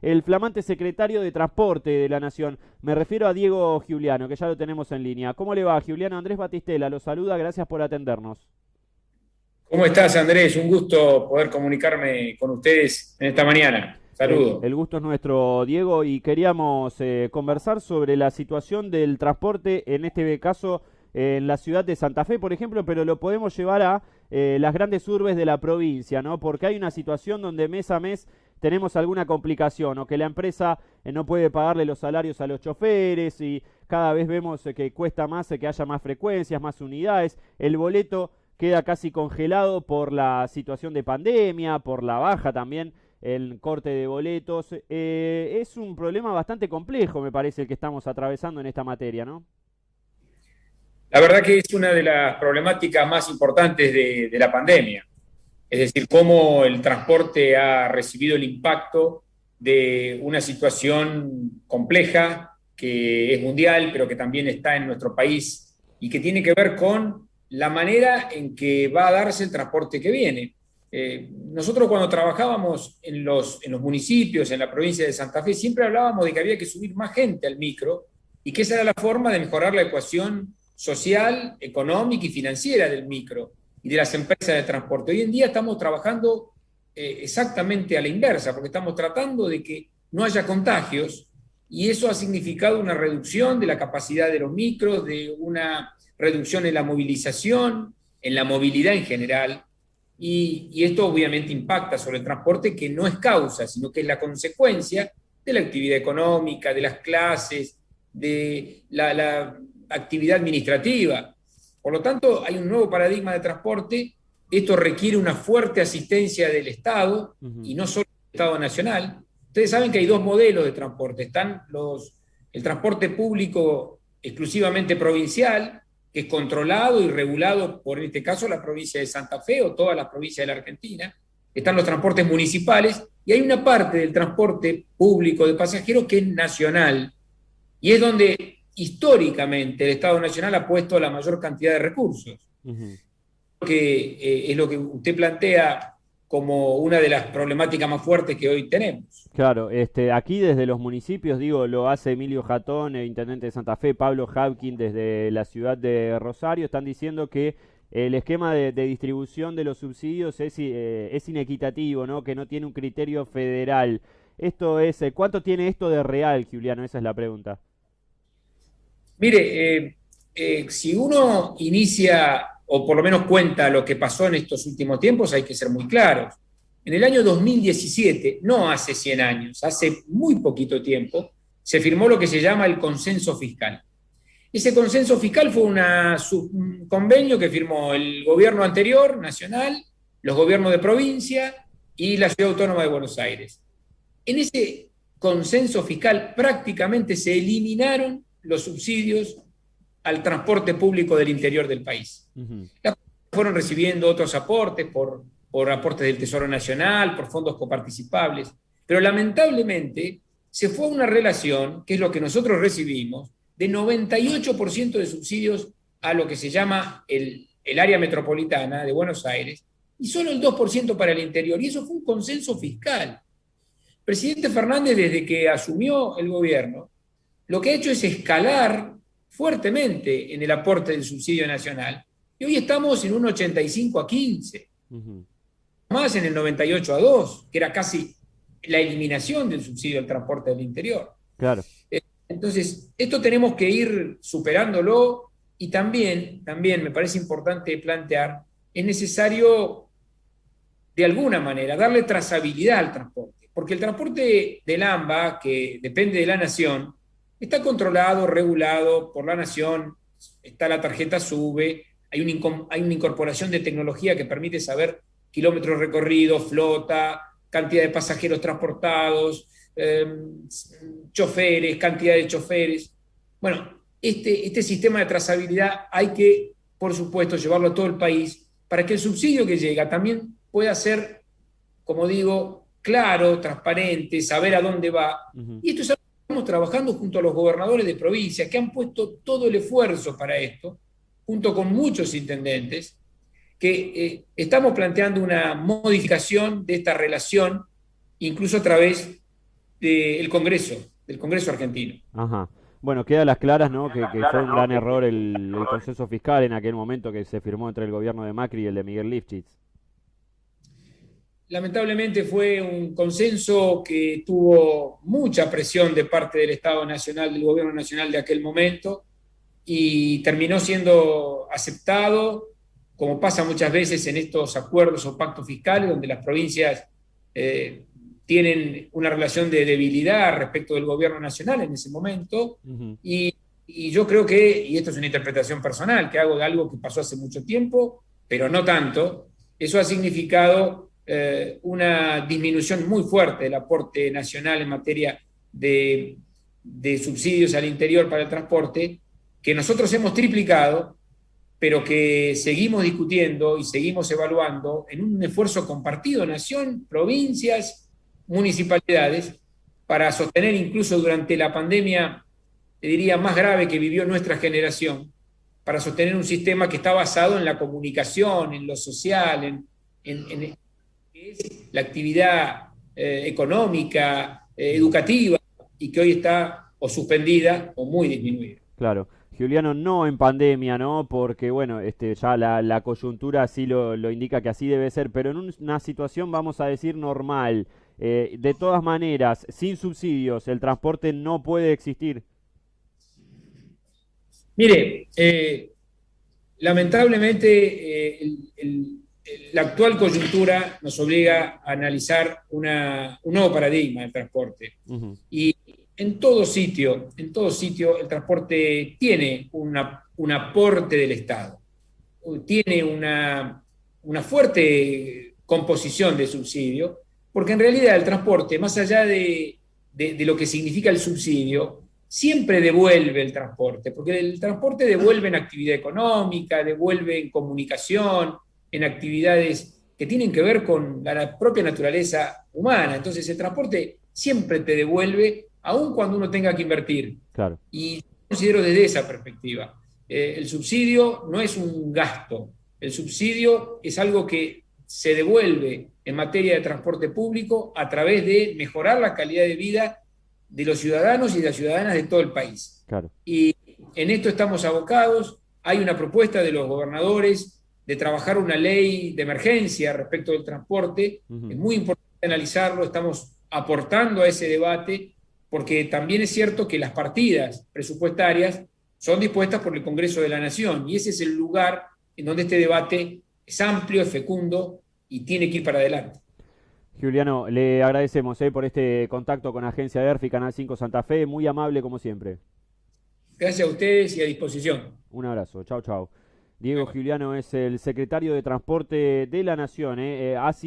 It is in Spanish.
el flamante secretario de Transporte de la Nación. Me refiero a Diego Giuliano, que ya lo tenemos en línea. ¿Cómo le va, Giuliano? Andrés Batistela lo saluda, gracias por atendernos. ¿Cómo estás, Andrés? Un gusto poder comunicarme con ustedes en esta mañana. El Saludo. gusto es nuestro, Diego, y queríamos conversar sobre la situación del transporte, en este caso en la ciudad de Santa Fe, por ejemplo, pero lo podemos llevar a las grandes urbes de la provincia, ¿no? Porque hay una situación donde mes a mes tenemos alguna complicación, o que la empresa no puede pagarle los salarios a los choferes y cada vez vemos que cuesta más que haya más frecuencias, más unidades. El boleto queda casi congelado por la situación de pandemia, por la baja también el corte de boletos. Es un problema bastante complejo, me parece, el que estamos atravesando en esta materia, ¿no? La verdad que es una de las problemáticas más importantes de la pandemia. Es decir, cómo el transporte ha recibido el impacto de una situación compleja que es mundial, pero que también está en nuestro país y que tiene que ver con la manera en que va a darse el transporte que viene. Nosotros cuando trabajábamos en los municipios, en la provincia de Santa Fe, siempre hablábamos de que había que subir más gente al micro y que esa era la forma de mejorar la ecuación social, económica y financiera del micro y de las empresas de transporte. Hoy en día estamos trabajando exactamente a la inversa, porque estamos tratando de que no haya contagios y eso ha significado una reducción de la capacidad de los micros, de una reducción en la movilización, en la movilidad en general, y esto obviamente impacta sobre el transporte, que no es causa, sino que es la consecuencia de la actividad económica, de las clases, de la actividad administrativa. Por lo tanto, hay un nuevo paradigma de transporte. Esto requiere una fuerte asistencia del Estado Ujú. y no solo del Estado nacional. Ustedes saben que hay dos modelos de transporte. Están el transporte público exclusivamente provincial, que es controlado y regulado por, en este caso, la provincia de Santa Fe o todas las provincias de la Argentina. Están los transportes municipales y hay una parte del transporte público de pasajeros que es nacional y es donde históricamente el Estado Nacional ha puesto la mayor cantidad de recursos, Ujú. que es lo que usted plantea como una de las problemáticas más fuertes que hoy tenemos. Claro, aquí desde los municipios, digo, lo hace Emilio Jatón, el intendente de Santa Fe, Pablo Habkin desde la ciudad de Rosario, están diciendo que el esquema de distribución de los subsidios es inequitativo, ¿no? Que no tiene un criterio federal. Esto es, ¿cuánto tiene esto de real, Juliano? Esa es la pregunta. Mire, si uno inicia o por lo menos cuenta lo que pasó en estos últimos tiempos, hay que ser muy claros. En el año 2017, no hace 100 años, hace muy poquito tiempo, se firmó lo que se llama el consenso fiscal. Ese consenso fiscal fue un convenio que firmó el gobierno anterior, nacional, los gobiernos de provincia y la Ciudad Autónoma de Buenos Aires. En ese consenso fiscal prácticamente se eliminaron los subsidios al transporte público del interior del país. Ujú. Fueron recibiendo otros aportes por aportes del Tesoro Nacional, por fondos coparticipables, pero lamentablemente se fue a una relación, que es lo que nosotros recibimos, de 98% de subsidios a lo que se llama el área metropolitana de Buenos Aires y solo el 2% para el interior. Y eso fue un consenso fiscal. El presidente Fernández, desde que asumió el gobierno, lo que ha hecho es escalar fuertemente en el aporte del subsidio nacional. Y hoy estamos en un 85-15, Ujú. más en el 98-2, que era casi la eliminación del subsidio al transporte del interior. Claro. Entonces, esto tenemos que ir superándolo y también me parece importante plantear, es necesario de alguna manera darle trazabilidad al transporte, porque el transporte del AMBA, que depende de la nación, está controlado, regulado por la nación, está la tarjeta SUBE, hay una incorporación de tecnología que permite saber kilómetros recorridos, flota, cantidad de pasajeros transportados, choferes, cantidad de choferes. Bueno, este sistema de trazabilidad hay que, por supuesto, llevarlo a todo el país para que el subsidio que llega también pueda ser, como digo, claro, transparente, saber a dónde va. Ujú. Y esto es algo que estamos trabajando junto a los gobernadores de provincia, que han puesto todo el esfuerzo para esto, junto con muchos intendentes, que estamos planteando una modificación de esta relación, incluso a través del Congreso argentino. Ajá. Bueno, queda a las claras, ¿no? Que fue un gran error el consenso fiscal en aquel momento que se firmó entre el gobierno de Macri y el de Miguel Lifchitz. Lamentablemente fue un consenso que tuvo mucha presión de parte del Estado Nacional, del Gobierno Nacional de aquel momento, y terminó siendo aceptado, como pasa muchas veces en estos acuerdos o pactos fiscales, donde las provincias eh, tienen una relación de debilidad respecto del Gobierno Nacional en ese momento, Ujú. y yo creo que, y esto es una interpretación personal que hago de algo que pasó hace mucho tiempo, pero no tanto, eso ha significado una disminución muy fuerte del aporte nacional en materia de subsidios al interior para el transporte, que nosotros hemos triplicado, pero que seguimos discutiendo y seguimos evaluando en un esfuerzo compartido, nación, provincias, municipalidades, para sostener incluso durante la pandemia, te diría, más grave que vivió nuestra generación, para sostener un sistema que está basado en la comunicación, en lo social, en que es la actividad económica, educativa, y que hoy está o suspendida o muy disminuida. Claro. Juliano, no en pandemia, ¿no? Porque, bueno, ya la coyuntura así lo indica que así debe ser, pero en una situación, vamos a decir, normal. De todas maneras, sin subsidios, el transporte no puede existir. Mire, lamentablemente la actual coyuntura nos obliga a analizar un nuevo paradigma del transporte. Ujú. Y en todo sitio el transporte tiene un aporte del Estado, tiene una fuerte composición de subsidio, porque en realidad el transporte, más allá de lo que significa el subsidio, siempre devuelve el transporte, porque el transporte devuelve en actividad económica, devuelve en comunicación, en actividades que tienen que ver con la propia naturaleza humana. Entonces el transporte siempre te devuelve, aun cuando uno tenga que invertir. Claro. Y considero desde esa perspectiva. El subsidio no es un gasto, el subsidio es algo que se devuelve en materia de transporte público a través de mejorar la calidad de vida de los ciudadanos y de las ciudadanas de todo el país. Claro. Y en esto estamos abocados. Hay una propuesta de los gobernadores de trabajar una ley de emergencia respecto del transporte. Ujú. Es muy importante analizarlo, estamos aportando a ese debate, porque también es cierto que las partidas presupuestarias son dispuestas por el Congreso de la Nación, y ese es el lugar en donde este debate es amplio, es fecundo y tiene que ir para adelante. Juliano, le agradecemos por este contacto con Agencia ERFI, Canal 5 Santa Fe, muy amable como siempre. Gracias a ustedes y a disposición. Un abrazo, chau chau. Diego Juliano es el secretario de Transporte de la Nación, ha sido